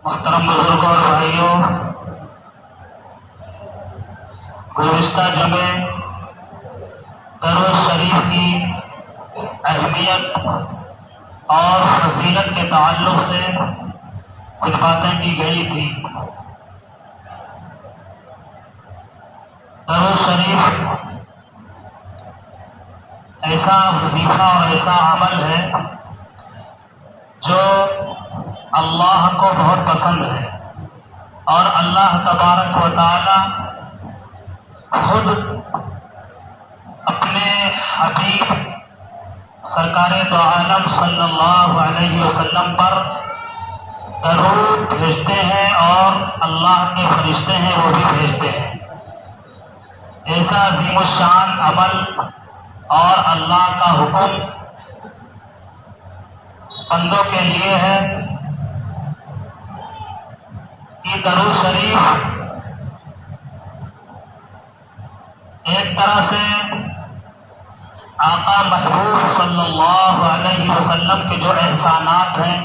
محترم بزرگوں اور بھائیوں، گزشتہ جمعے درود شریف کی اہمیت اور فضیلت کے تعلق سے کچھ باتیں کی گئی تھی۔ درود شریف ایسا وظیفہ اور ایسا عمل ہے جو اللہ کو بہت پسند ہے، اور اللہ تبارک و تعالی خود اپنے حبیب سرکار دو عالم صلی اللہ علیہ وسلم پر درود بھیجتے ہیں، اور اللہ کے فرشتے ہیں وہ بھی بھیجتے ہیں۔ ایسا عظیم الشان عمل اور اللہ کا حکم بندوں کے لیے ہے کہ درود شریف ایک طرح سے آقا محبوب صلی اللہ علیہ وسلم کے جو احسانات ہیں،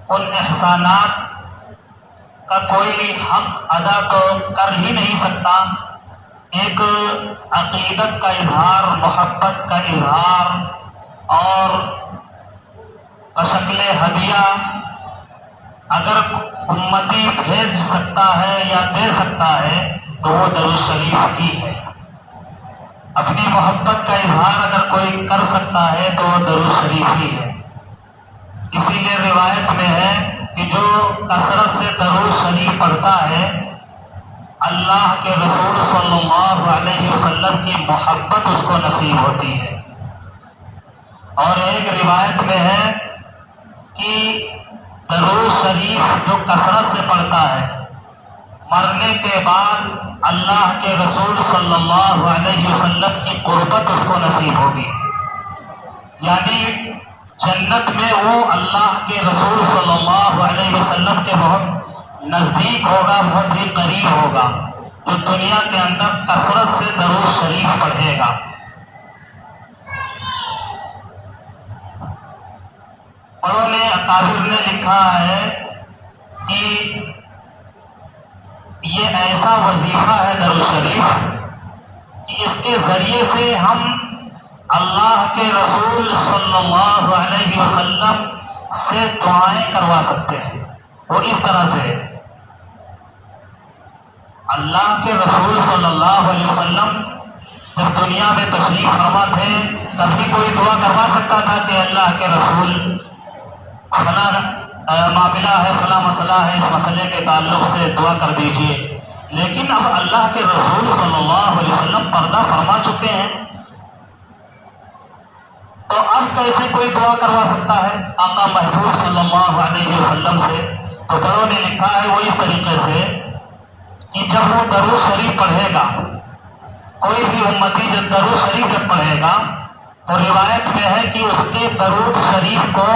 ان احسانات کا کوئی حق ادا تو کر ہی نہیں سکتا۔ ایک عقیدت کا اظہار، محبت کا اظہار، اور بشکل ہدیہ اگر امتی بھیج سکتا ہے یا دے سکتا ہے تو وہ درود شریف ہی ہے۔ اپنی محبت کا اظہار اگر کوئی کر سکتا ہے تو وہ درود شریف ہی ہے۔ اسی لیے روایت میں ہے کہ جو کثرت سے درود شریف پڑھتا ہے، اللہ کے رسول صلی اللہ علیہ وسلم کی محبت اس کو نصیب ہوتی ہے۔ اور ایک روایت میں ہے کہ درود شریف جو کثرت سے پڑھتا ہے، مرنے کے بعد اللہ کے رسول صلی اللہ علیہ وسلم کی قربت اس کو نصیب ہوگی، یعنی جنت میں وہ اللہ کے رسول صلی اللہ علیہ وسلم کے بہت نزدیک ہوگا، بہت ہی قریب ہوگا، جو دنیا کے اندر کثرت سے درود شریف پڑھے گا۔ بڑوں نے، اکابر نے لکھا ہے کہ یہ ایسا وظیفہ ہے درود شریف کہ اس کے ذریعے سے ہم اللہ کے رسول صلی اللہ علیہ وسلم سے دعائیں کروا سکتے ہیں۔ اور اس طرح سے اللہ کے رسول صلی اللہ علیہ وسلم جب دنیا میں تشریف فرما تھے تب بھی کوئی دعا کروا سکتا تھا کہ اللہ کے رسول فلاں معاملہ ہے، فلاں مسئلہ ہے، اس مسئلے کے تعلق سے دعا کر دیجئے۔ لیکن اب اللہ کے رسول صلی اللہ علیہ وسلم پردہ فرما چکے ہیں، تو اب کیسے کوئی دعا کروا سکتا ہے آقا محبوب صلی اللہ علیہ وسلم سے؟ تو بڑوں نے لکھا ہے وہ اس طریقے سے کہ جب وہ درود شریف پڑھے گا، کوئی بھی امتی جب درود شریف جب پڑھے گا تو روایت میں ہے کہ اس کے درود شریف کو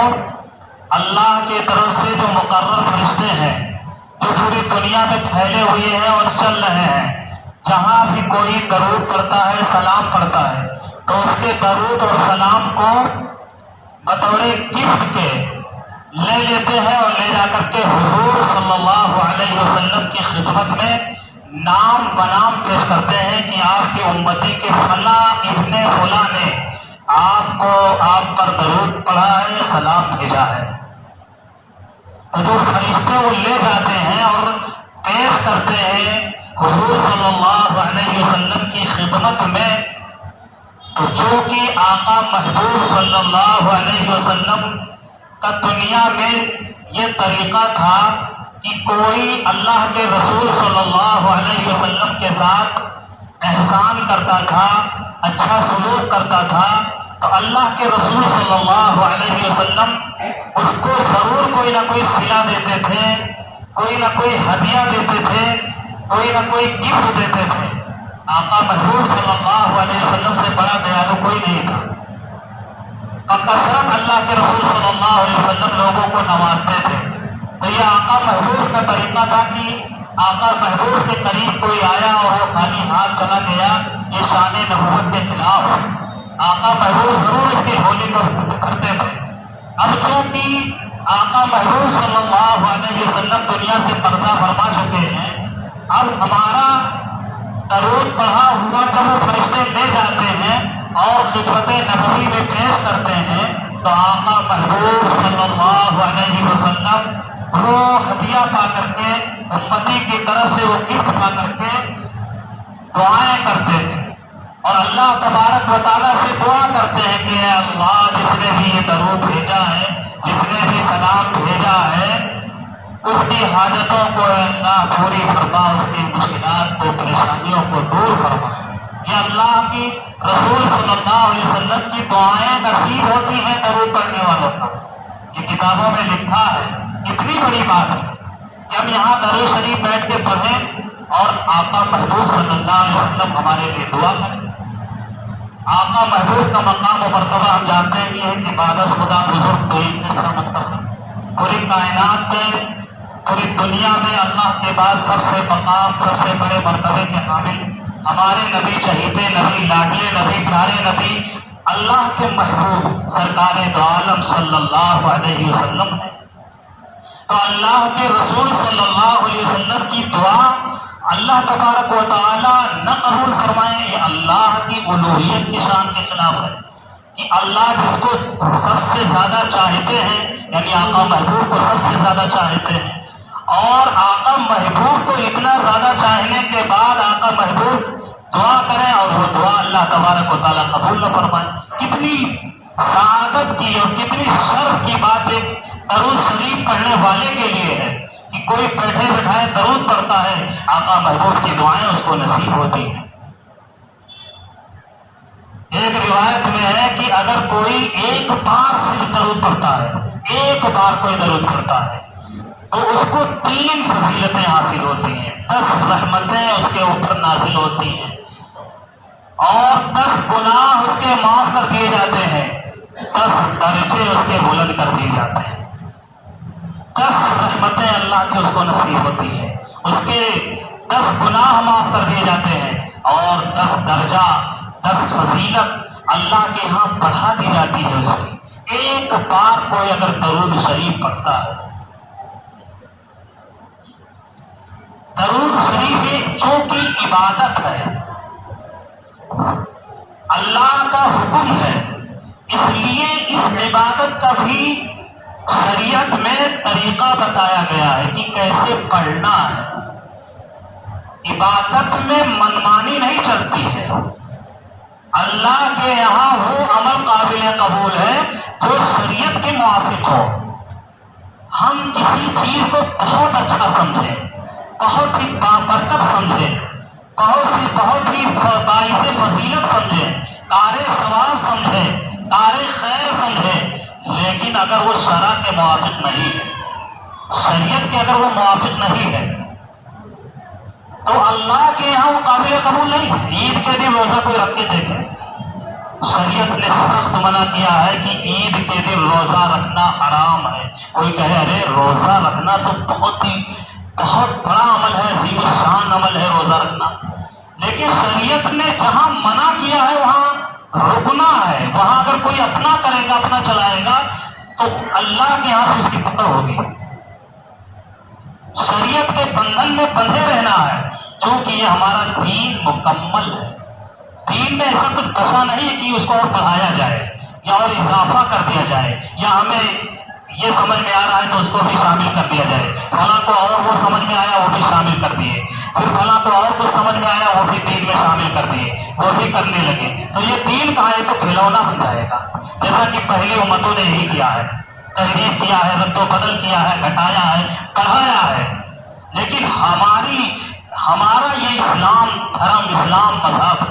اللہ کی طرف سے جو مقرر فرشتے ہیں، جو پوری دنیا میں پھیلے ہوئے ہیں اور چل رہے ہیں، جہاں بھی کوئی درود پڑھتا ہے، سلام پڑھتا ہے، تو اس کے درود اور سلام کو بطور گفٹ کے لے لیتے ہیں اور لے جا کر کے حضور صلی اللہ علیہ وسلم کی خدمت میں نام بنام پیش کرتے ہیں کہ آپ کی امتی کے فلاں ابن فلاں نے آپ پر درود پڑھا ہے، سلام بھیجا ہے۔ تو جو فرشتے وہ لے جاتے ہیں اور پیش کرتے ہیں حضور صلی اللہ علیہ وسلم کی خدمت میں، تو جو کہ آقا محبوب صلی اللہ علیہ وسلم کا دنیا میں یہ طریقہ تھا کہ کوئی اللہ کے رسول صلی اللہ علیہ وسلم کے ساتھ احسان کرتا تھا، اچھا سلوک کرتا تھا، تو اللہ کے رسول صلی اللہ علیہ وسلم اس کو ضرور کوئی نہ کوئی صلہ دیتے تھے، کوئی نہ کوئی ہدیہ دیتے تھے، کوئی نہ کوئی گفٹ دیتے تھے۔ آقا محبوب صلی اللہ علیہ وسلم سے بڑا دیالو کوئی نہیں تھا، اور کثرت اللہ کے رسول صلی اللہ علیہ وسلم لوگوں کو نوازتے تھے۔ تو یہ آقا محبوب کا طریقہ تھا کہ آقا محبوب کے قریب کوئی آیا اور وہ خالی ہاتھ چلا گیا، یہ شان نبوت کے خلاف۔ آقا محبوب ضرور اس کی ہولی کو کرتے تھے۔ اب چونکہ آقا محبوب صلی اللہ علیہ ہمارا درود پڑھا ہوا جب وہ فرشتے لے جاتے ہیں اور خدمت نبوی میں پیش کرتے ہیں تو آقا محبوب صلی اللہ علیہ وسلم وہ ہدیہ پا کر کے امتی کی طرف سے وہ گفٹ پا کر کے دعائیں کرتے تھے اور اللہ تبارک و تعالیٰ سے دعا کرتے ہیں کہ اے اللہ جس نے بھی یہ درود بھیجا ہے، جس نے بھی سلام بھیجا ہے، اس کی حاجتوں کو اے اللہ پوری فرما، اس کی مشکلات کو، پریشانیوں کو دور فرما۔ یہ اللہ کی رسول صلی اللہ علیہ وسلم کی دعائیں نصیب ہوتی ہیں درود پڑھنے والوں کو۔ یہ کتابوں میں لکھا ہے، اتنی بڑی بات ہے کہ ہم یہاں درود شریف بیٹھ کے پڑھیں اور آقا محبوب صلی اللہ علیہ وسلم ہمارے لیے دعا کریں۔ آقا محبوب کا مقام و مرتبہ ہم جانتے ہیں یہ ہے کہ بادش خدا بزرگ کوئی سمت پسند، پوری کائنات میں، پوری دنیا میں اللہ کے بعد سب سے مقام، سب سے بڑے مرتبے کے حامل ہمارے نبی، چہیتے نبی، لاڈلے نبی، پیارے نبی، اللہ کے محبوب سرکار دو عالم صلی اللہ علیہ وسلم ہے۔ تو اللہ کے رسول صلی اللہ علیہ وسلم کی دعا اللہ تبارک و تعالی نہ قبول فرمائے، یہ اللہ کی الوہیت کی شان کے خلاف ہے کہ اللہ جس کو سب سے زیادہ چاہتے ہیں، یعنی آقا محبوب کو سب سے زیادہ چاہتے ہیں، اور آقا محبوب کو اتنا زیادہ چاہنے کے بعد آقا محبوب دعا کریں اور وہ دعا اللہ تبارک و تعالیٰ قبول نہ فرمائے، کتنی سعادت کی اور کتنی شرف کی بات ایک درود شریف پڑھنے والے کے لیے ہے کہ کوئی بیٹھے بٹھائے درود پڑھتا ہے، آقا محبوب کی دعائیں اس کو نصیب ہوتی ہیں۔ ایک روایت میں ہے کہ اگر کوئی ایک بار صرف درود پڑھتا ہے، ایک بار کوئی درود پڑھتا ہے تو اس کو 3 فضیلتیں حاصل ہوتی ہیں، 10 رحمتیں اس کے اوپر نازل ہوتی ہیں اور 10 گناہ اس کے معاف کر دیے جاتے ہیں، 10 درجے اس کے بلند کر دیے جاتے ہیں، 10 رحمتیں اللہ کی اس کو نصیب ہوتی ہیں، اس کے 10 گناہ معاف کر دیے جاتے ہیں اور 10 درجہ، 10 فضیلت اللہ کے ہاں بڑھا دی جاتی ہے اس کی۔ ایک بار کوئی اگر درود شریف پڑھتا ہے، درود شریف ایک جو کی عبادت ہے، اللہ کا حکم ہے، اس لیے اس عبادت کا بھی شریعت میں طریقہ بتایا گیا ہے کہ کیسے پڑھنا ہے۔ عبادت میں منمانی نہیں چلتی ہے، اللہ کے یہاں وہ عمل قابل قبول ہے جو شریعت کے موافق ہو۔ ہم کسی چیز کو بہت اچھا سمجھیں، بہت ہی بابرکت سمجھیں، بہت ہی باعث فضیلت سمجھیں، کار ثواب سمجھیں، کار خیر سمجھیں، لیکن اگر وہ شرع کے موافق نہیں ہے، شریعت کے اگر وہ موافق نہیں ہے تو اللہ کے یہاں وہ قابل قبول نہیں ہے۔ عید کے دن روزہ کوئی رکھ کے دیکھے، شریعت نے سخت منع کیا ہے کہ عید کے دن روزہ رکھنا حرام ہے۔ کوئی کہے ارے روزہ رکھنا تو بہت بڑا عمل ہے، عظیم الشان عمل ہے روزہ رکھنا، لیکن شریعت نے جہاں منع کیا ہے وہاں رکنا ہے، وہاں اگر کوئی اپنا کرے گا، اپنا چلائے گا تو اللہ کے یہاں سے اس کی پکڑ ہوگی۔ شریعت کے بندھن میں بندھے رہنا ہے، چونکہ یہ ہمارا دین مکمل ہے۔ دین میں ایسا کچھ بچا نہیں ہے کہ اس کو اور بڑھایا جائے یا اور اضافہ کر دیا جائے، یا ہمیں یہ سمجھ میں آ رہا ہے تو اس کو بھی شامل کر دیا جائے، فلاں کو اور وہ سمجھ میں آیا وہ بھی شامل کر دیے، پھر فلاں کو اور کچھ سمجھ میں آیا وہ بھی دین میں شامل کر دیے، وہ بھی کرنے لگے، تو یہ دین کہاں ہے؟ تو کھلونا بن جائے گا، جیسا کہ پہلی امتوں نے یہی کیا ہے، تحریف کیا ہے، رد و بدل کیا ہے، گھٹایا ہے، بڑھایا ہے۔ لیکن ہمارا یہ اسلام دھرم، اسلام مذہب،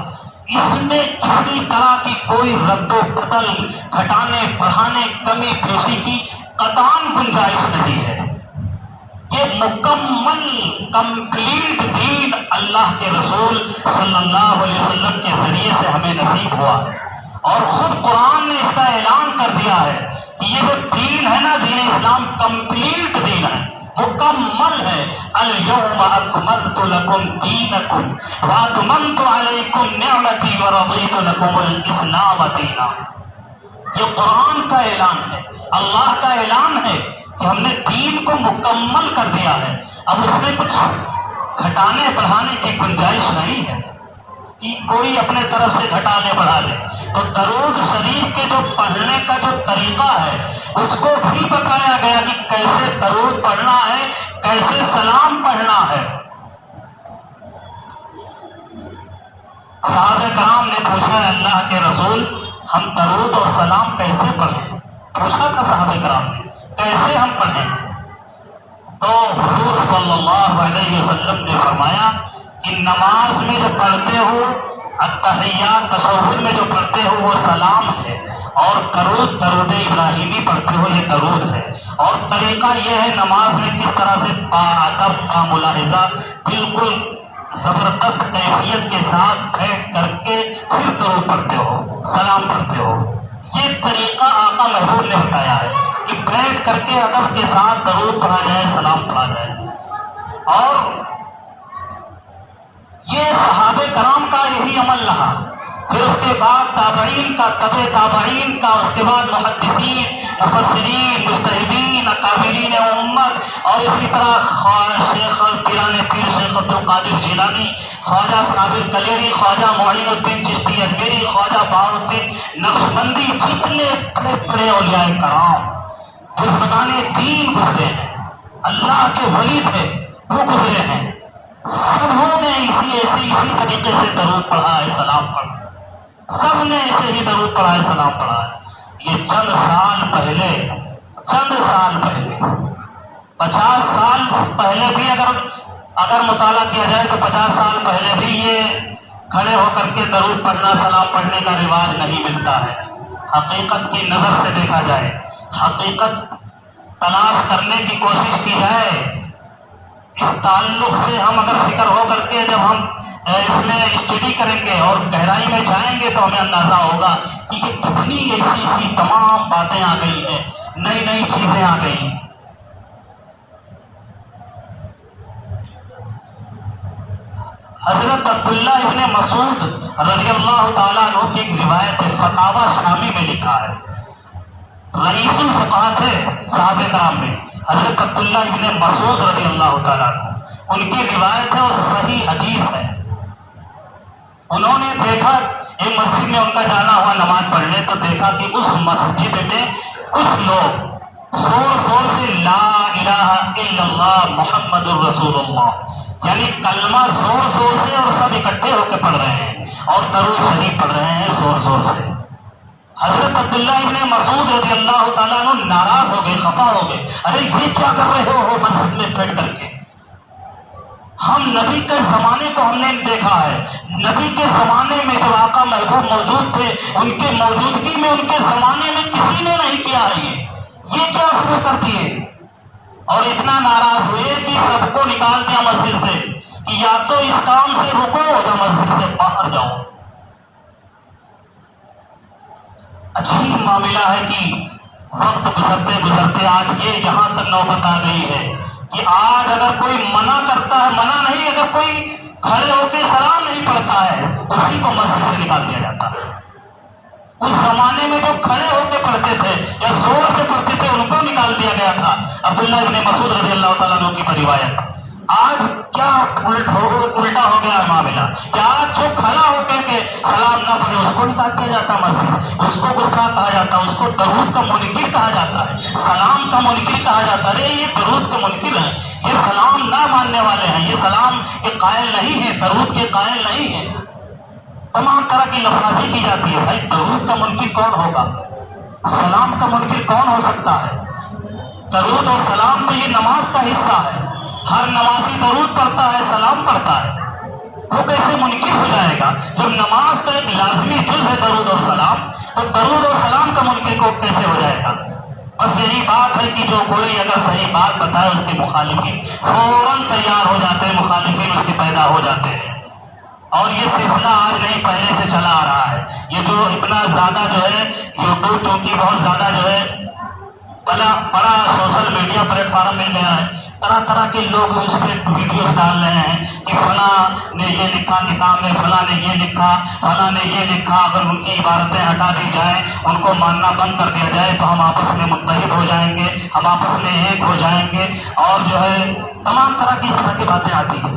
اس میں کسی طرح کی کوئی رد و بدل، گھٹانے بڑھانے، کمی بیشی کی قطعاً گنجائش نہیں ہے۔ یہ مکمل کمپلیٹ دین اللہ کے رسول صلی اللہ علیہ وسلم کے ذریعے سے ہمیں نصیب ہوا ہے، اور خود قرآن نے اس کا اعلان کر دیا ہے کہ یہ جو دین ہے نا، دین اسلام کمپلیٹ دین ہے، مکمل ہے۔ اليوم اکملت لکم دینکم واتممت علیکم نعمتی ورضیت لکم الاسلام دینا۔ یہ قرآن کا اعلان ہے، اللہ کا اعلان ہے کہ ہم نے دین کو مکمل کر دیا ہے۔ اب اس میں کچھ گھٹانے بڑھانے کی گنجائش نہیں ہے کہ کوئی اپنے طرف سے گھٹا لے بڑھا لے. تو درود شریف کے جو پڑھنے کا جو طریقہ ہے اس کو بھی بتایا گیا کہ کیسے درود پڑھنا ہے، کیسے سلام پڑھنا ہے. صحابہ کرام نے پوچھا اللہ کے رسول ہم درود اور سلام کیسے پڑھیں؟ پوچھا تھا صحابہ کرام نے کیسے ہم پڑھیں؟ تو حضور صلی اللہ علیہ وسلم نے فرمایا کہ نماز میں جو پڑھتے ہو، التحیات تشہد میں جو پڑھتے ہو وہ سلام ہے، اور درود ابراہیمی پڑھتے ہو یہ درود ہے. اور طریقہ یہ ہے نماز میں کس طرح سے باادب کا ملاحظہ بالکل زبردست کیفیت کے ساتھ بیٹھ کر کے پھر درود پڑھتے ہو، سلام پڑھتے ہو. یہ طریقہ آقا محبوب نے بتایا ہے کہ بیٹھ کر کے ادب کے ساتھ درود پڑھا جائے، سلام پڑھا جائے. اور یہ صحابہ کرام کا یہی عمل رہا. پھر اس کے بعد تابعین کا، تبع تابعین کا، اس کے بعد محدثین، مفسرین، مجتہدین، اکابرین امت، اور اسی طرح شیخ پیران پیر شیخ عبد القادر جیلانی، خواجہ صابر کلیری، خواجہ معین الدین چشتی اجمیری، خواجہ بہاء الدین نقشبندی، جتنے بڑے بڑے اولیاء کرام بزرگان دین گزرے ہیں، اللہ کے ولی تھے وہ گزرے ہیں، سبوں نے اسی طریقے سے درود پڑھا ہے، سلام پڑھا، سب نے ایسے ہی درود پڑھا ہے، سلام پڑھا ہے. یہ چند سال پہلے 50 سال پہلے بھی اگر مطالعہ کیا جائے تو 50 سال پہلے بھی یہ کھڑے ہو کر کے درود پڑھنا، سلام پڑھنے کا رواج نہیں ملتا ہے. حقیقت کی نظر سے دیکھا جائے، حقیقت تلاش کرنے کی کوشش کی جائے، اس تعلق سے ہم اگر فکر ہو کر کے جب ہم اس میں اسٹڈی کریں گے اور گہرائی میں جائیں گے تو ہمیں اندازہ ہوگا کہ یہ کتنی ایسی تمام باتیں آ گئی ہیں، نئی نئی چیزیں آ گئی ہیں. حضرت عبداللہ ابن مسعود رضی اللہ تعالیٰ عنہ کی ایک روایت ہے، فتاوی شامی میں لکھا ہے، رئیس الفقہاء تھے صحابہ کرام میں حضرت عبداللہ ابن مسعود رضی اللہ تعالیٰ عنہ، ان کی روایت ہے اور صحیح حدیث ہے. انہوں نے دیکھا ایک مسجد میں ان کا جانا ہوا نماز پڑھنے، تو دیکھا کہ اس مسجد میں کچھ لوگ زور سے لا الہ الا اللہ محمد الرسول اللہ، یعنی کلمہ زور سے اور سب اکٹھے ہو کے پڑھ رہے ہیں اور درود شریف پڑھ رہے ہیں زور سے. حضرت عبداللہ ابن مسعود رضی اللہ تعالیٰ عنہ ناراض ہو گئے، خفا ہو گئے، ارے یہ کیا کر رہے ہو مسجد میں بیٹھ کر کے؟ ہم نبی کے زمانے کو ہم نے دیکھا ہے، نبی کے زمانے میں جو آقا محبوب موجود تھے ان کے موجودگی میں ان کے زمانے میں کسی نے نہیں کیا ہے، یہ کیا شروع کر دیے؟ اور اتنا ناراض ہوئے کہ سب کو نکال دیا مسجد سے کہ یا تو اس کام سے رکو یا مسجد سے باہر جاؤ. عجیب معاملہ ہے کہ وقت گزرتے آج یہ یہاں تک نوبت آ گئی ہے کہ آج اگر کوئی منع کرتا ہے، منع نہیں، اگر کوئی کھڑے ہو کے سلام نہیں پڑھتا ہے اسی کو مسجد سے نکال دیا جاتا ہے. اس زمانے میں جو کھڑے ہو کے پڑھتے تھے یا زور سے پڑھتے تھے ان کو نکال دیا گیا تھا. عبداللہ ابن مسعود رضی اللہ تعالیٰ عنہ کی روایت. آج کیا الٹا ہو گیا معاملہ کہ آج جو کھڑا ہو کے سلام نہ پڑھے اس کو نکال دیا جاتا مسجد، اس کو گستاخ کہا جاتا ہے، اس کو درود کا منکر کہا جاتا ہے، سلام کا منکر کہا جاتا ہے. ارے یہ درود کے منکر ہیں، یہ سلام نہ ماننے والے ہیں، یہ سلام کے قائل نہیں ہیں، درود کے قائل نہیں ہیں. تمام طرح کی لفظی کی جاتی ہے. بھائی درود کا منکر کون ہوگا؟ سلام کا منکر کون ہو سکتا ہے؟ درود اور سلام تو یہ نماز کا حصہ ہے، ہر نمازی درود پڑھتا ہے، سلام پڑھتا ہے، وہ کیسے منکر ہو جائے گا؟ جب نماز کا ایک لازمی جز ہے درود اور سلام، تو درود اور سلام کا منکر کو کیسے ہو جائے گا؟ بس یہی بات ہے کہ جو کوئی اگر صحیح بات بتائے اس کے مخالفین فوراً تیار ہو جاتے ہیں، مخالفین اس کے پیدا ہو جاتے ہیں. اور یہ سلسلہ آج نہیں پہلے سے چلا آ رہا ہے. یہ جو اتنا زیادہ جو ہے یوٹیوب چونکہ بہت زیادہ جو ہے بڑا سوشل میڈیا پلیٹ فارم مل گیا ہے، طرح طرح کے لوگ اس پہ ویڈیوز ڈال رہے ہیں کہ فلاں نے یہ لکھا کتاب میں، فلاں نے یہ لکھا، فلاں نے یہ لکھا، اگر ان کی عبارتیں ہٹا دی جائیں، ان کو ماننا بند کر دیا جائے تو ہم آپس میں متحد ہو جائیں گے، ہم آپس میں ایک ہو جائیں گے، اور جو ہے تمام طرح کی اس طرح کی باتیں آتی ہیں.